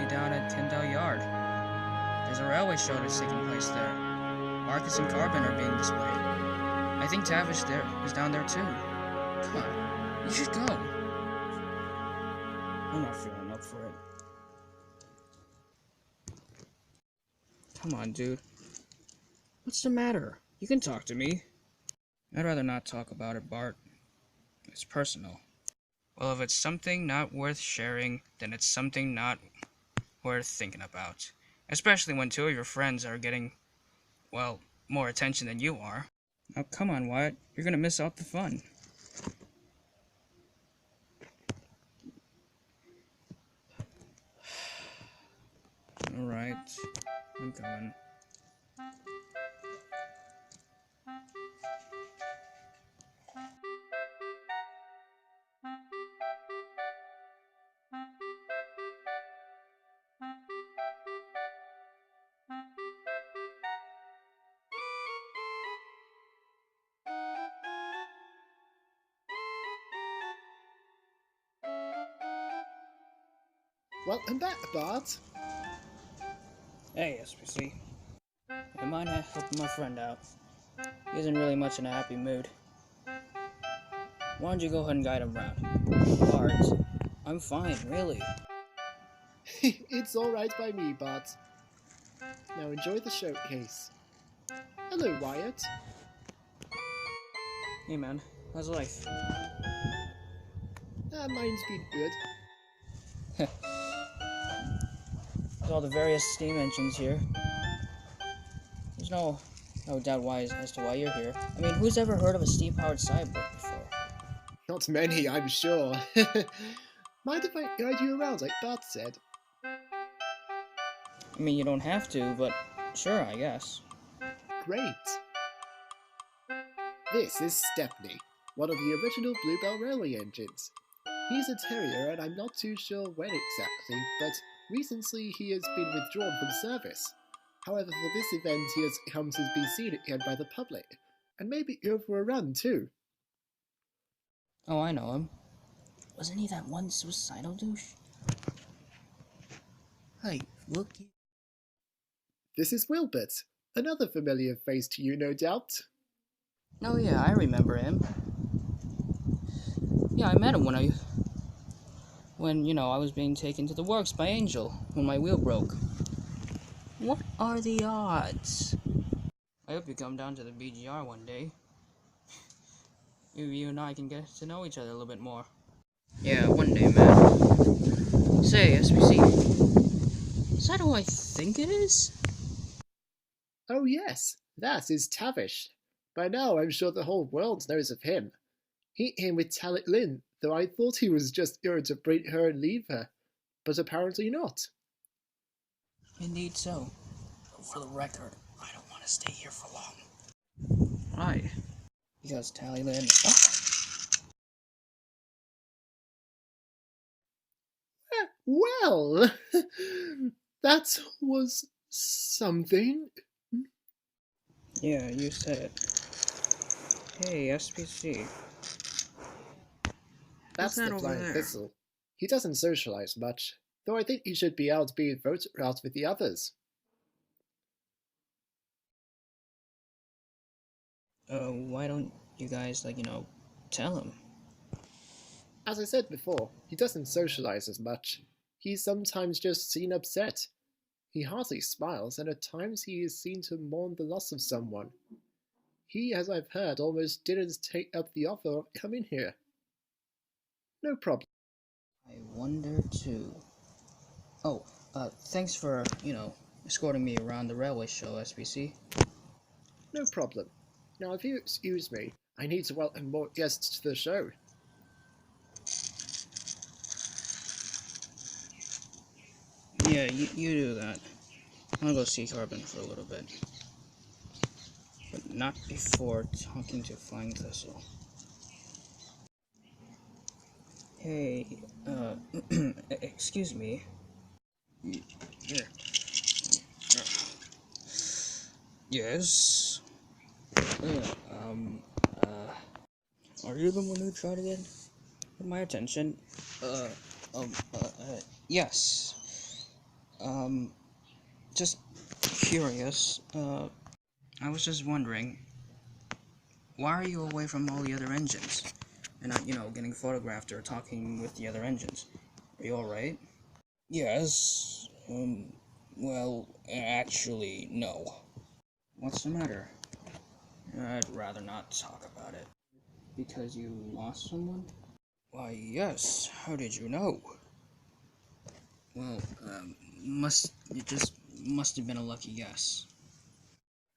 be down at Tyndall Yard. There's a railway show that's taking place there. Marcus and Carbon are being displayed. I think Tavish there is down there too. Come on, you should go. I'm not feeling up for it. Come on, dude. What's the matter? You can talk to me. I'd rather not talk about it, Bart. It's personal. Well, if it's something not worth sharing, then it's something not worth thinking about. Especially when two of your friends are getting, well, more attention than you are. Now, come on, Wyatt. You're gonna miss out the fun. Alright. I'm coming. Welcome back, Bart. Hey, SPC. I mind helping my friend out. He isn't really much in a happy mood. Why don't you go ahead and guide him around? Bart, I'm fine, really. It's alright by me, Bart. Now enjoy the showcase. Hello, Wyatt. Hey man, how's life? Mine's been good. With all the various steam engines here, there's no doubt as to why you're here. I mean, who's ever heard of a steam-powered cyborg before? Not many, I'm sure. Mind if I guide you around like Bart said? I mean, you don't have to, but sure, I guess. Great. This is Stepney, one of the original Bluebell Railway engines. He's a terrier and I'm not too sure when exactly, but recently he has been withdrawn from service. However, for this event he has come to be seen again by the public, and maybe go for a run too. Oh, I know him. Wasn't he that one suicidal douche? Hey, look. This is Wilbert, another familiar face to you, no doubt. Oh yeah, I remember him. Yeah, I met him when I was being taken to the works by Angel when my wheel broke. What are the odds? I hope you come down to the BGR one day. Maybe you and I can get to know each other a little bit more. Yeah, one day, man. Say, SPC, is that who I think it is? Oh yes, that is Tavish. By now I'm sure the whole world knows of him. He came with Talit Lynn, though I thought he was just going to bring her and leave her. But apparently not. Indeed so. But for the record, I don't want to stay here for long. Why? Because Tally Lynn... Well, that was something. Yeah, you said it. Hey, SPC. That's the Flying Thistle. He doesn't socialize much, though I think he should be out being photographed with the others. Why don't you guys, tell him? As I said before, he doesn't socialize as much. He's sometimes just seen upset. He hardly smiles, and at times he is seen to mourn the loss of someone. He, as I've heard, almost didn't take up the offer of coming here. No problem. I wonder too. Oh, thanks for, escorting me around the railway show, SPC. No problem. Now, if you excuse me, I need to welcome more guests to the show. Yeah, you do that. I'll go see Carbon for a little bit. But not before talking to Flying Thistle. Hey, excuse me. Here. Yes? Are you the one who tried to get my attention? Yes. Just curious, I was just wondering, why are you away from all the other engines? And not, getting photographed or talking with the other engines. Are you alright? Yes, well, actually, no. What's the matter? I'd rather not talk about it. Because you lost someone? Why, yes. How did you know? Well, it just must have been a lucky guess.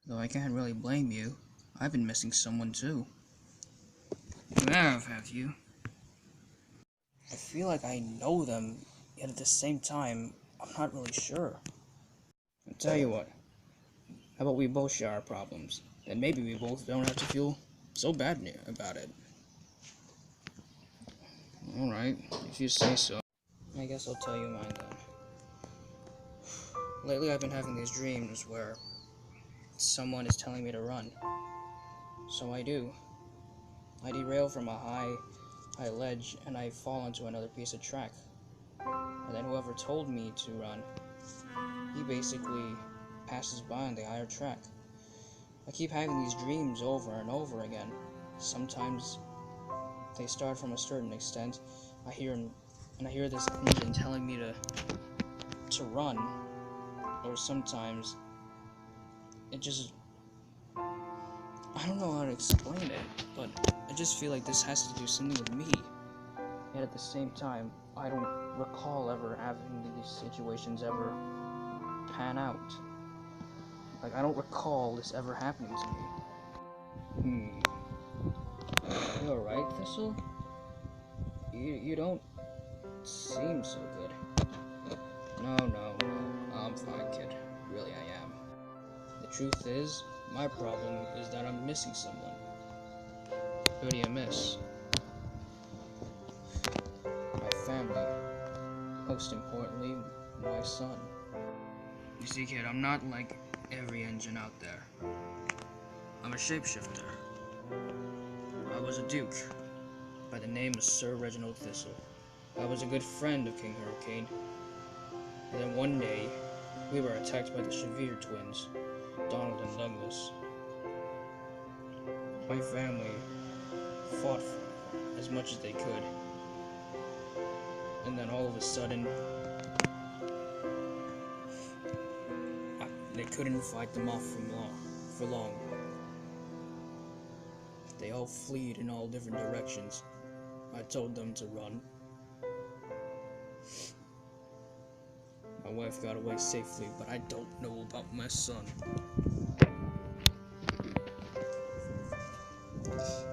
Though I can't really blame you. I've been missing someone too. You have you? I feel like I know them, yet at the same time, I'm not really sure. I'll tell you what. How about we both share our problems? And maybe we both don't have to feel so bad about it. Alright, if you say so. I guess I'll tell you mine then. Lately I've been having these dreams where someone is telling me to run. So I do. I derail from a high ledge and I fall onto another piece of track. And then whoever told me to run, he basically passes by on the higher track. I keep having these dreams over and over again. Sometimes they start from a certain extent. I hear this engine telling me to run, or sometimes it just, I don't know how to explain it, but I just feel like this has to do something with me. Yet at the same time, I don't recall ever having these situations ever pan out. Like, I don't recall this ever happening to me. You alright, Thistle? You don't seem so good. No, I'm fine, kid. Really, I am. The truth is, my problem is that I'm missing someone. Who do you miss? My family. Most importantly, my son. You see, kid, I'm not like every engine out there. I'm a shapeshifter. I was a duke by the name of Sir Reginald Thistle. I was a good friend of King Hurricane. And then one day, we were attacked by the Chevere twins, Donald and Douglas. My family fought as much as they could. And then all of a sudden, they couldn't fight them off for long. They all fled in all different directions. I told them to run. My wife got away safely, but I don't know about my son.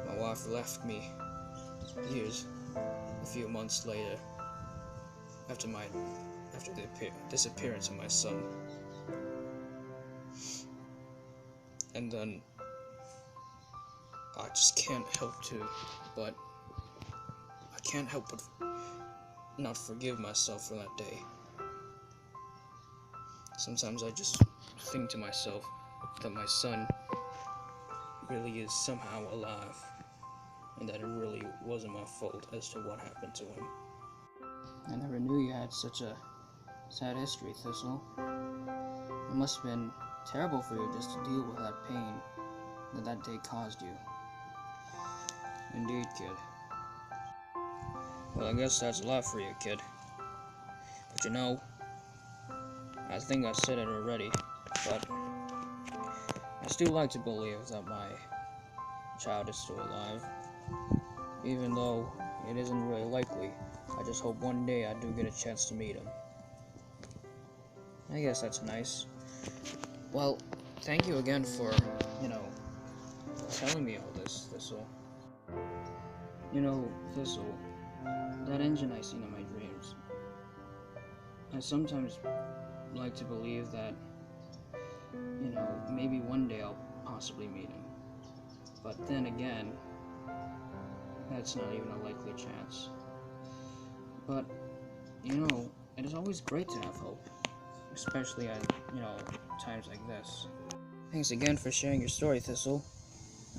My wife left me a few months later, after the disappearance of my son. And then I just can't help but not forgive myself for that day. Sometimes I just think to myself that my son really is somehow alive, and that it really wasn't my fault as to what happened to him. I never knew you had such a sad history, Thistle. It must have been terrible for you just to deal with that pain that day caused you. Indeed, kid. Well, I guess that's a lot for you, kid. But you know, I think I said it already, but I still like to believe that my child is still alive. Even though it isn't really likely, I just hope one day I do get a chance to meet him. I guess that's nice. Well, thank you again for, telling me all this, Thistle. Thistle, that engine I seen in my dreams, I sometimes like to believe that, maybe one day I'll possibly meet him. But then again, that's not even a likely chance. But, it is always great to have hope, especially at, times like this. Thanks again for sharing your story, Thistle.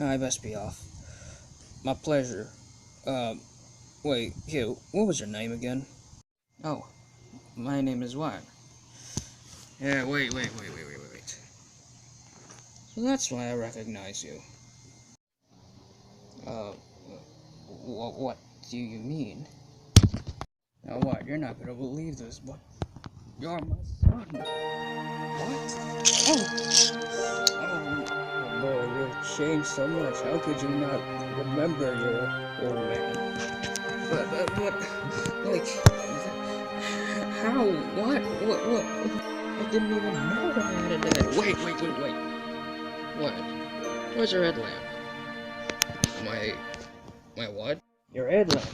I best be off. My pleasure. Wait, Hugh, what was your name again? Oh, my name is Wyatt. Yeah, wait. So that's why I recognize you. What do you mean? Now what? You're not gonna believe this, but you're my son. What? Oh Lord, you've changed so much. How could you not remember your old man? But, like, how? What? I didn't even know I had a dad. Wait. What? Where's your headlamp? My what? Your headlamp.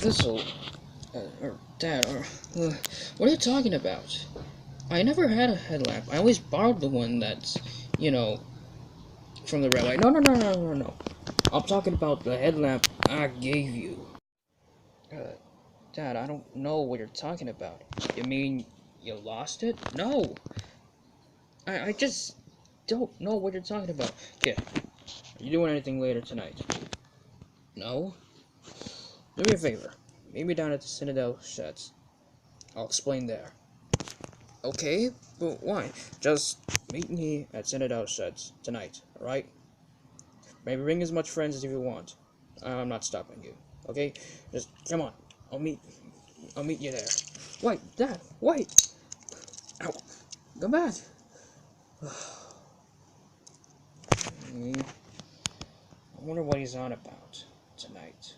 This'll, or Dad, what are you talking about? I never had a headlamp. I always borrowed the one that's, from the railway. No. I'm talking about the headlamp I gave you. Dad, I don't know what you're talking about. You mean you lost it? No! I just don't know what you're talking about. Kid, are you doing anything later tonight? No? Do me a favor. Meet me down at the Citadel sheds. I'll explain there. Okay, but why? Just meet me at Citadel sheds tonight, alright? Maybe bring as much friends as you want. I'm not stopping you, okay? Just come on. I'll meet you there. Wait, Dad, wait! Ow. Come back! I wonder what he's on about tonight.